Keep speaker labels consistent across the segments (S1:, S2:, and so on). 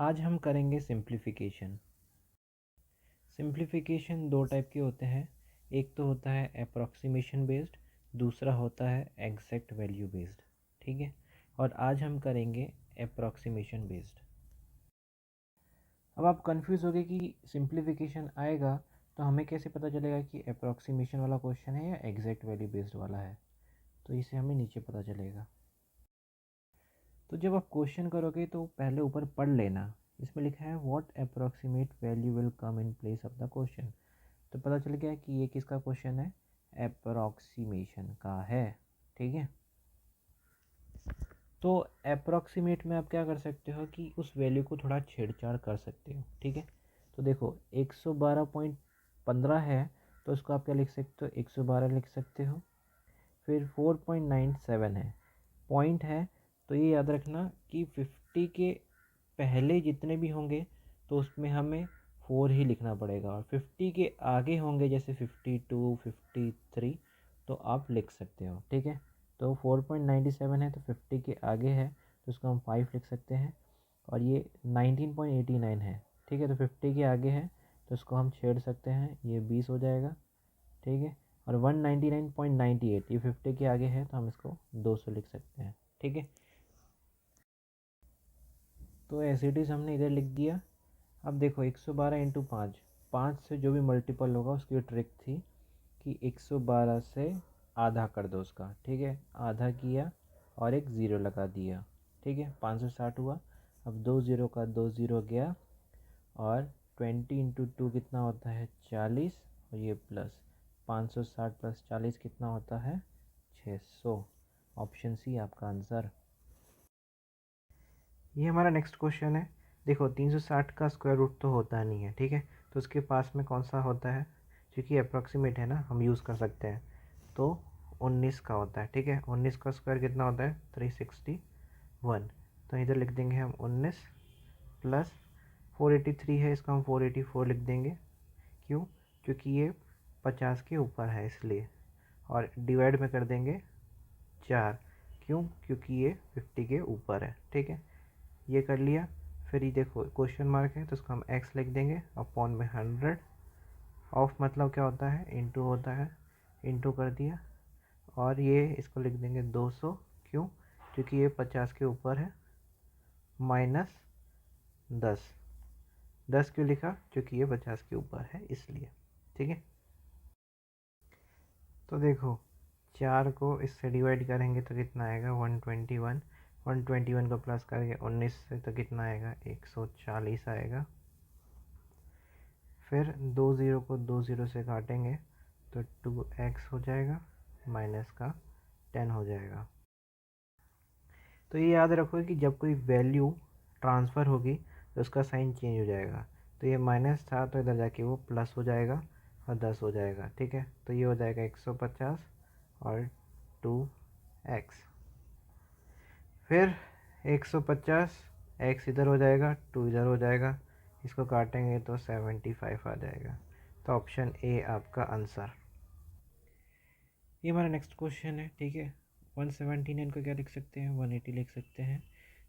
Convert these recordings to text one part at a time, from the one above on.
S1: आज हम करेंगे सिंप्लीफिकेशन। सिंप्लीफिकेशन दो टाइप के होते हैं, एक तो होता है अप्रॉक्सीमेशन बेस्ड, दूसरा होता है एग्जैक्ट वैल्यू बेस्ड। ठीक है, और आज हम करेंगे अप्रॉक्सीमेशन बेस्ड। अब आप कंफ्यूज हो गए कि सिंप्लीफिकेशन आएगा तो हमें कैसे पता चलेगा कि अप्रॉक्सीमेशन वाला क्वेश्चन है या एग्जैक्ट वैल्यू बेस्ड वाला है, तो इसे हमें नीचे पता चलेगा। तो जब आप क्वेश्चन करोगे तो पहले ऊपर पढ़ लेना, इसमें लिखा है what approximate value will come in place of the question. तो पता चल गया कि ये किसका क्वेश्चन है, अप्रॉक्सीमेशन का है। ठीक है, तो अप्रॉक्सीमेट में आप क्या कर सकते हो कि उस वैल्यू को थोड़ा छेड़छाड़ कर सकते हो। ठीक है, तो देखो 112.15 है तो उसको आप क्या लिख सकते हो, 112 लिख सकते हो। फिर 4.97 है, पॉइंट है, तो ये याद रखना कि 50 के पहले जितने भी होंगे तो उसमें हमें 4 ही लिखना पड़ेगा, और 50 के आगे होंगे जैसे 52, 53 तो आप लिख सकते हो। ठीक है, तो 4.97 है तो 50 के आगे है तो उसको हम 5 लिख सकते हैं, और ये 19.89 है। ठीक है, तो 50 के आगे है तो उसको हम छेड़ सकते हैं, ये 20 हो जाएगा। ठीक है, और 199.98 ये 50 के आगे है तो हम इसको 200 लिख सकते हैं। ठीक है, तो एज इट इज़ हमने इधर लिख दिया। अब देखो 112 इंटू 5, 5 से जो भी मल्टीपल होगा उसकी ट्रिक थी कि 112 से आधा कर दो उसका। ठीक है, आधा किया और एक ज़ीरो लगा दिया। ठीक है, 560 हुआ। अब 2 ज़ीरो का 2 ज़ीरो गया, और 20 इंटू 2 कितना होता है 40, और ये प्लस 560 प्लस 40 कितना होता है 600। ऑप्शन सी आपका आंसर। ये हमारा नेक्स्ट क्वेश्चन है। देखो 360 का स्क्वायर रूट तो होता नहीं है, ठीक है, तो उसके पास में कौन सा होता है, क्योंकि अप्रॉक्सीमेट है ना, हम यूज़ कर सकते हैं। तो 19 का होता है। ठीक है, 19 का स्क्वायर कितना होता है 361। तो इधर लिख देंगे हम 19 प्लस 483 है, इसका हम 484 लिख देंगे। क्यों, क्योंकि ये 50 के ऊपर है इसलिए, और डिवाइड में कर देंगे 4। क्यों, क्योंकि ये 50 के ऊपर है। ठीक है, ये कर लिया। फिर ये देखो क्वेश्चन मार्क है तो उसको हम एक्स लिख देंगे, अपॉन में 100। ऑफ मतलब क्या होता है, इनटू होता है, इनटू कर दिया, और ये इसको लिख देंगे 200। क्यों, क्योंकि ये 50 के ऊपर है, माइनस 10। 10 क्यों लिखा, क्योंकि ये 50 के ऊपर है इसलिए। ठीक है, तो देखो 4 को इससे डिवाइड करेंगे तो कितना आएगा 121। 121 को प्लस करके 19 से तो कितना आएगा 140 आएगा। फिर 2 ज़ीरो को 2 ज़ीरो से काटेंगे तो 2x हो जाएगा, माइनस का 10 हो जाएगा। तो ये याद रखो कि जब कोई वैल्यू ट्रांसफ़र होगी तो उसका साइन चेंज हो जाएगा। तो ये माइनस था तो इधर जाके वो प्लस हो जाएगा और 10 हो जाएगा। ठीक है, तो ये हो जाएगा 150 और 2x। फिर 150, x इधर हो जाएगा, 2 इधर हो जाएगा, इसको काटेंगे तो 75 आ जाएगा। तो ऑप्शन ए आपका आंसर। ये हमारा नेक्स्ट क्वेश्चन है। ठीक है, 179 को क्या लिख सकते हैं 180 लिख सकते हैं,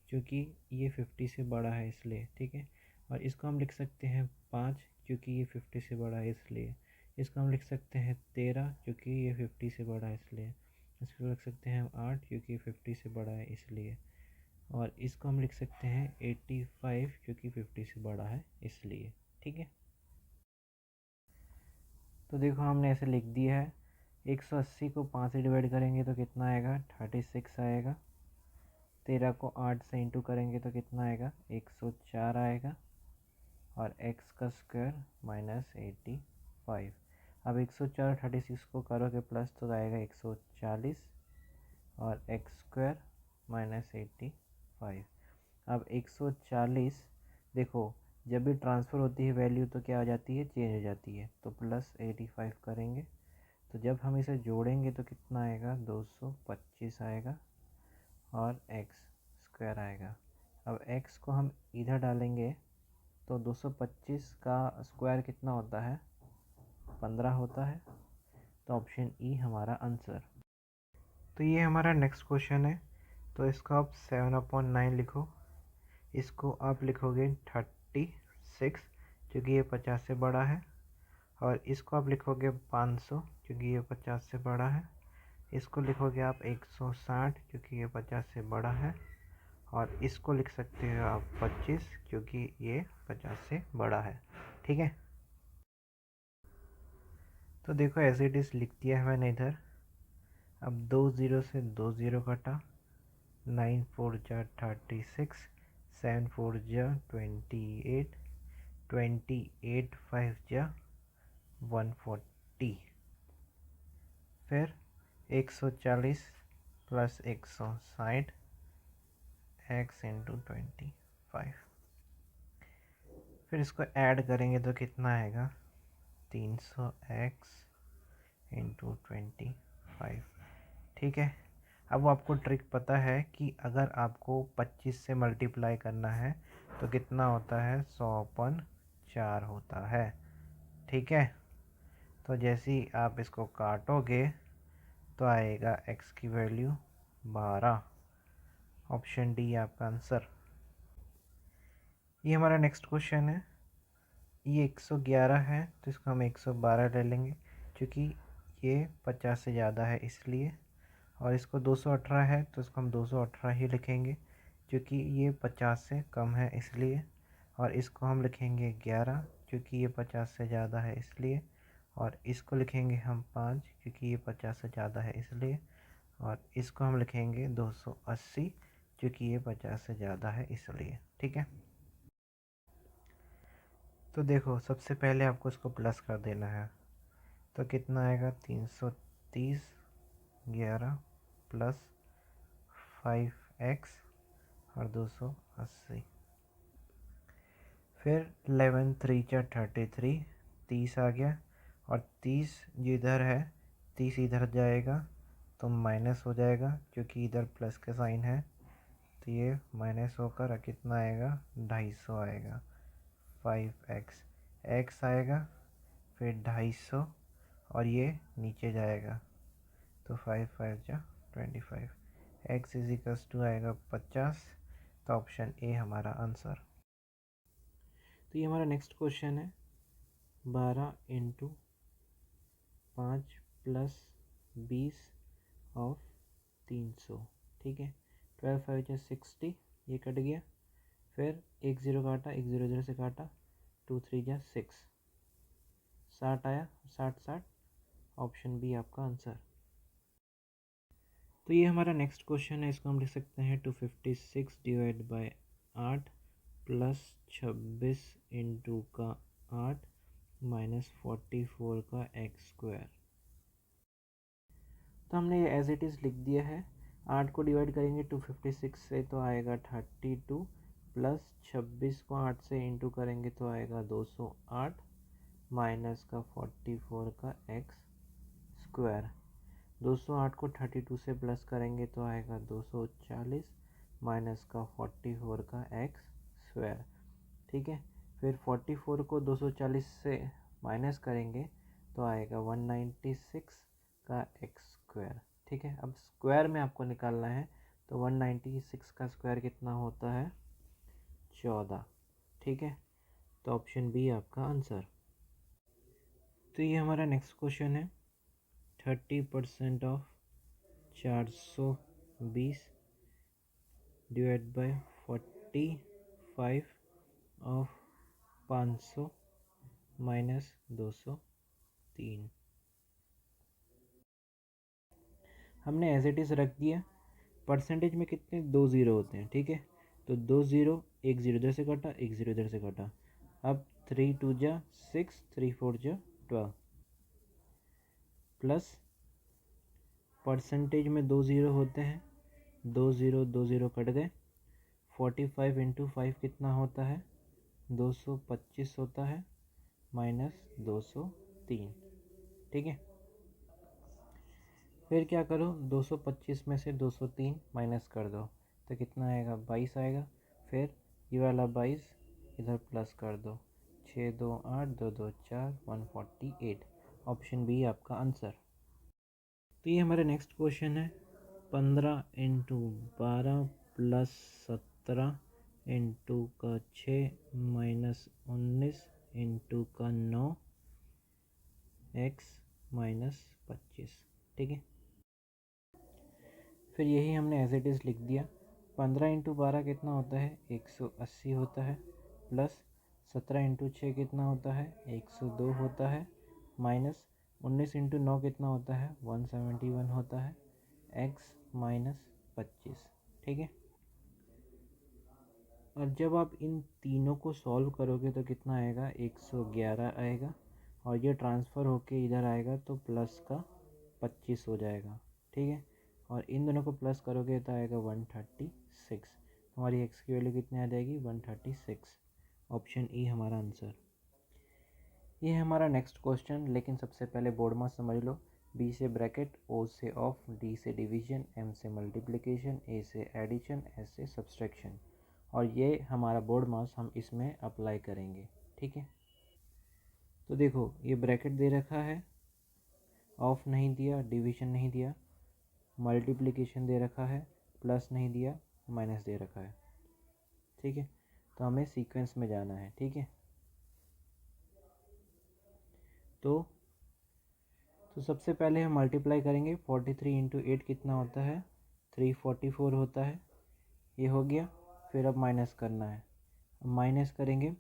S1: क्योंकि ये 50 से बड़ा है इसलिए। ठीक है, और इसको हम लिख सकते हैं 5, क्योंकि ये 50 से बड़ा है इसलिए। इसको हम लिख सकते हैं 13, क्योंकि ये 50 से बड़ा है इसलिए। इसको लिख सकते हैं हम 8, क्योंकि ये 50 से बड़ा है इसलिए। और इसको हम लिख सकते हैं 85, क्योंकि 50 से बड़ा है इसलिए। ठीक है, तो देखो हमने ऐसे लिख दिया है। 180 को 5 से डिवाइड करेंगे तो कितना आएगा 36 आएगा। 13 को 8 से इंटू करेंगे तो कितना आएगा 104 आएगा, और x का स्क्वायर माइनस 85। अब 104 36 को करोगे प्लस तो आएगा 140, और एक्स स्क्वायर माइनस 85। अब 140, देखो जब भी ट्रांसफ़र होती है वैल्यू तो क्या हो जाती है, चेंज हो जाती है, तो प्लस 85 करेंगे। तो जब हम इसे जोड़ेंगे तो कितना आएगा 225 आएगा, और एक्स स्क्वायर आएगा। अब एक्स को हम इधर डालेंगे तो 225 का स्क्वायर कितना होता है 15 होता है। तो ऑप्शन ई हमारा आंसर। तो ये हमारा नेक्स्ट क्वेश्चन है, तो इसको आप 7/9 लिखो। इसको आप लिखोगे 36 क्योंकि ये 50 से बड़ा है, और इसको आप लिखोगे 500 क्योंकि ये 50 से बड़ा है, इसको लिखोगे आप 160 क्योंकि ये 50 से बड़ा है, और इसको लिख सकते हो आप 25 क्योंकि ये 50 से बड़ा है। ठीक है, तो देखो एज इट इज़ लिख दिया है मैंने इधर। अब 2 ज़ीरो से 2 ज़ीरो कटा, 9 4 जा 36, 7 4 जा 28, 28 5 जा 140, फिर 140 प्लस 160 एक्स इंटू 25, फिर इसको ऐड करेंगे तो कितना आएगा 300 एक्स इंटू 25। ठीक है, अब आपको ट्रिक पता है कि अगर आपको 25 से मल्टीप्लाई करना है तो कितना होता है 100/4 होता है। ठीक है, तो जैसे ही आप इसको काटोगे तो आएगा x की वैल्यू 12। ऑप्शन डी आपका आंसर। ये हमारा नेक्स्ट क्वेश्चन है। ये 111 है तो इसको हम 112 ले लेंगे क्योंकि ये 50 से ज़्यादा है इसलिए, और इसको 218 है तो इसको हम 218 ही लिखेंगे क्योंकि ये 50 से कम है इसलिए, और इसको हम लिखेंगे 11 क्योंकि ये 50 से ज़्यादा है इसलिए, और इसको लिखेंगे हम 5 क्योंकि ये 50 से ज़्यादा है इसलिए, और इसको हम लिखेंगे 280 क्योंकि ये 50 से ज़्यादा है इसलिए। ठीक है, तो देखो सबसे पहले आपको इसको प्लस कर देना है, तो कितना आएगा 330 11 प्लस 5x और 280, फिर 11 3 जा 33, 30 आ गया, और 30 जिधर है 30 इधर जाएगा तो माइनस हो जाएगा क्योंकि इधर प्लस का साइन है, तो ये माइनस होकर कितना आएगा 250 आएगा। 5x x आएगा, फिर 250 और ये नीचे जाएगा तो 5 5 जा 25, x इज इक्वल्स टू आएगा 50। तो ऑप्शन ए हमारा आंसर। तो ये हमारा नेक्स्ट क्वेश्चन है। 12 इंटू 5 प्लस 20 ऑफ 300। ठीक है, 12 5 जा 60, ये कट गया, फिर 1 ज़ीरो काटा, 1 ज़ीरो ज़ीरो से काटा, 2 3 जा 6, 60 आया, 60 ऑप्शन बी आपका आंसर। तो ये हमारा नेक्स्ट क्वेश्चन है। इसको हम लिख सकते हैं 256 डिवाइड बाय 8 प्लस 26 इंटू का 8 माइनस 44 का एक्स स्क्वायर। तो हमने ये एज इट इज़ लिख दिया है। 8 को डिवाइड करेंगे 256 से तो आएगा 32, प्लस 26 को 8 से इंटू करेंगे तो आएगा 208 माइनस का 44 का एक्स स्क्वायर। 208 को 32 से प्लस करेंगे तो आएगा 240 माइनस का 44 का एक्स स्क्वायर। ठीक है, फिर 44 को 240 से माइनस करेंगे तो आएगा 196 का एक्स स्क्वायर। ठीक है, अब स्क्वायर में आपको निकालना है तो 196 का स्क्वायर कितना होता है 14। ठीक है, तो ऑप्शन बी आपका आंसर। तो ये हमारा नेक्स्ट क्वेश्चन है। 30% of 420 divide by 45 of 500 minus 203। हमने एज इट इज़ रख दिया। परसेंटेज में कितने 2 ज़ीरो होते हैं। ठीक है, तो 2 ज़ीरो, 1 ज़ीरो इधर से कटा, 1 ज़ीरो इधर से कटा। अब 3 2 जा 6, 3 4 जा 12, प्लस परसेंटेज में 2 ज़ीरो होते हैं, 2 ज़ीरो कट गए। 45 इंटू 5 कितना होता है 225 होता है, माइनस 203। ठीक है, फिर क्या करो 225 में से 203 माइनस कर दो तो कितना आएगा 22 आएगा। फिर ये वाला 22 इधर प्लस कर दो, 6 2 8 2 2 4 148। ऑप्शन बी आपका आंसर। तो ये हमारा नेक्स्ट क्वेश्चन है। 15 इंटू 12 प्लस 17 इंटू का 6 माइनस 19 इंटू का 9 x माइनस 25। ठीक है, फिर यही हमने एज इट इज़ लिख दिया। 15 इंटू 12 कितना होता है 180 होता है, प्लस 17 इंटू 6 कितना होता है 102 होता है, माइनस 19 इंटू 9 कितना होता है 171 होता है, x माइनस 25। ठीक है, और जब आप इन तीनों को सॉल्व करोगे तो कितना आएगा 111 आएगा, और ये ट्रांसफ़र होके इधर आएगा तो प्लस का 25 हो जाएगा। ठीक है, और इन दोनों को प्लस करोगे तो आएगा 136। हमारी एक्स की वैल्यू कितनी आ जाएगी 136। ऑप्शन ई हमारा आंसर। ये है हमारा नेक्स्ट क्वेश्चन, लेकिन सबसे पहले बोर्ड मास समझ लो। बी से ब्रैकेट, ओ से ऑफ, डी से डिवीजन, एम से मल्टीप्लिकेशन, ए से एडिशन, एस से सब्सट्रैक्शन, और ये हमारा बोर्ड मास हम इसमें अप्लाई करेंगे। ठीक है, तो देखो ये ब्रैकेट दे रखा है, ऑफ नहीं दिया, डिवीजन नहीं दिया, मल्टीप्लिकेशन दे रखा है, प्लस नहीं दिया, माइनस दे रखा है। ठीक है, तो हमें सीक्वेंस में जाना है। ठीक है, तो सबसे पहले हम मल्टीप्लाई करेंगे। 43 इंटू 8 कितना होता है 344 होता है, ये हो गया। फिर अब माइनस करना है, माइनस करेंगे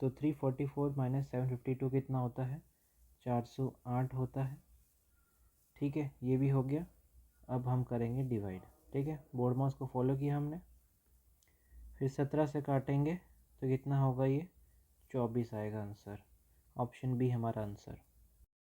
S1: तो 344 माइनस 752 कितना होता है 408 होता है। ठीक है, ये भी हो गया। अब हम करेंगे डिवाइड। ठीक है, बोर्ड मास को फॉलो किया हमने। फिर 17 से काटेंगे तो कितना होगा ये 24 आएगा आंसर। ऑप्शन बी हमारा आंसर।